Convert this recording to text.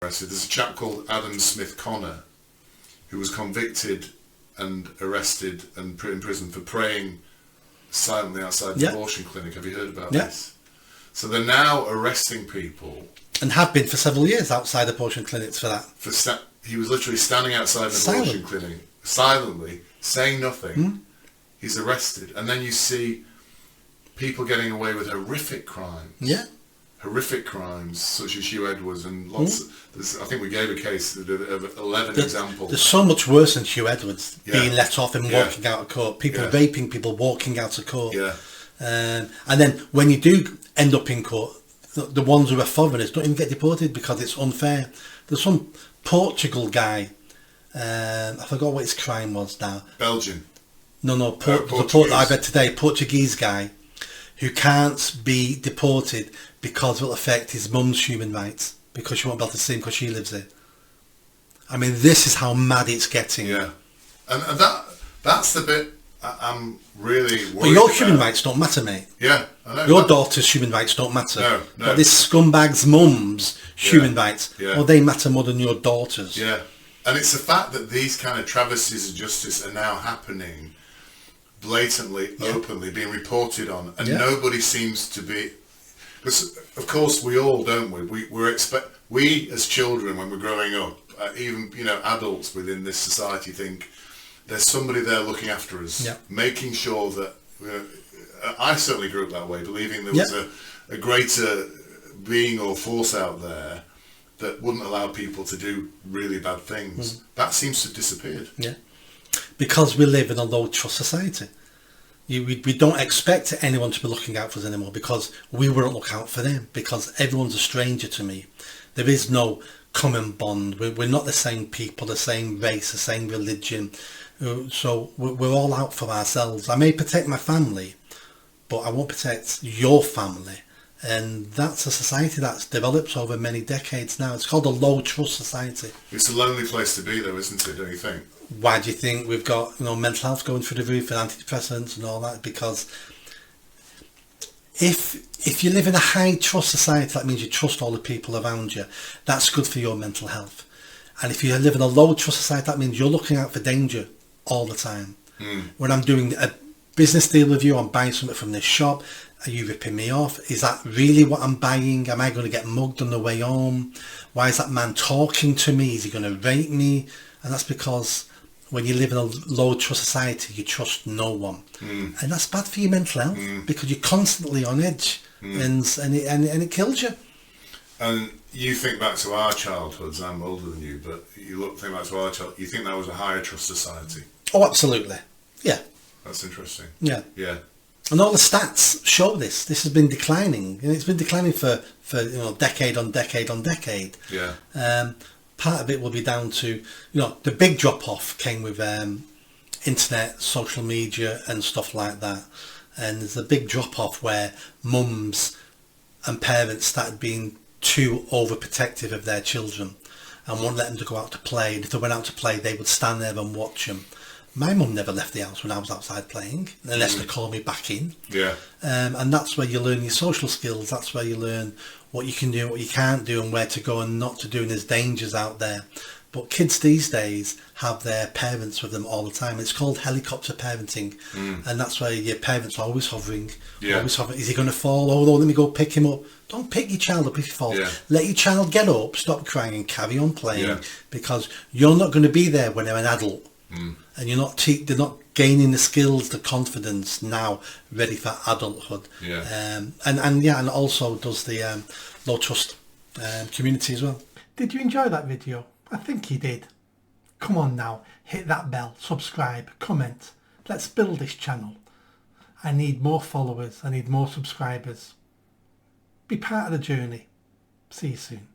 There's a chap called Adam Smith Connor who was convicted and arrested and put in prison for praying silently outside the abortion clinic. Have you heard about this? So they're now arresting people. And have been for several years outside abortion clinics for that. He was literally standing outside an abortion clinic, silently, saying nothing. He's arrested. And then you see people getting away with horrific crimes. Yeah. Horrific crimes, such as Hugh Edwards and lots of, I think we gave a case of 11 examples. There's so much worse than Hugh Edwards being let off and walking out of court. People raping people, walking out of court. Yeah. And then when you do end up in court, the ones who are foreigners don't even get deported because it's unfair. There's some Portugal guy, I forgot what his crime was now. Belgian. No, the report that I read today, Portuguese guy, who can't be deported because it will affect his mum's human rights because she won't be able to see him because she lives there. I mean, this is how mad it's getting. Yeah, and that's the bit I'm really worried. But your human rights don't matter, mate. Yeah, I know. Your daughter's human rights don't matter. No. But this scumbag's mum's human rights, well, they matter more than your daughter's. Yeah, and it's the fact that these kind of travesties of justice are now happening blatantly, openly, being reported on, and nobody seems to be. Because of course we all, don't we? We as children when we're growing up, even adults within this society think there's somebody there looking after us, making sure that. I certainly grew up that way, believing there was a greater being or force out there that wouldn't allow people to do really bad things. That seems to have disappeared. Yeah. Because we live in a low trust society. We don't expect anyone to be looking out for us anymore because we won't look out for them because everyone's a stranger to me. There is no common bond. We're not the same people, the same race, the same religion. So we're all out for ourselves. I may protect my family, but I won't protect your family. And that's a society that's developed over many decades now. It's called a low trust society. It's a lonely place to be though, isn't it, don't you think? Why do you think we've got mental health going through the roof and antidepressants and all that? Because if you live in a high trust society, that means you trust all the people around you. That's good for your mental health. And if you live in a low trust society, that means you're looking out for danger all the time. When I'm doing a business deal with you, I'm buying something from this shop, are you ripping me off? Is that really what I'm buying? Am I going to get mugged on the way home? Why is that man talking to me? Is he going to rape me? And that's because when you live in a low trust society, you trust no one. And that's bad for your mental health because you're constantly on edge and it kills you. And you think back to our childhoods, I'm older than you, but think back to our childhood, you think that was a higher trust society? Oh, absolutely. Yeah. That's interesting. Yeah. Yeah. And all the stats show this. This has been declining. It's been declining for decade on decade on decade. Yeah. Part of it will be down to, the big drop-off came with internet, social media and stuff like that. And there's a big drop-off where mums and parents started being too overprotective of their children and wouldn't let them to go out to play. And if they went out to play, they would stand there and watch them. My mum never left the house when I was outside playing, unless they called me back in. Yeah. And that's where you learn your social skills. That's where you learn what you can do, what you can't do, and where to go and not to do. And there's dangers out there. But kids these days have their parents with them all the time. It's called helicopter parenting. And that's where your parents are always hovering. Yeah. Always hovering. Is he going to fall? Oh, no, let me go pick him up. Don't pick your child up if he falls. Yeah. Let your child get up, stop crying and carry on playing because you're not going to be there when they're an adult. And they're not gaining the skills, the confidence now, ready for adulthood. Yeah. And also does the low trust community as well. Did you enjoy that video? I think you did. Come on now, hit that bell, subscribe, comment. Let's build this channel. I need more followers. I need more subscribers. Be part of the journey. See you soon.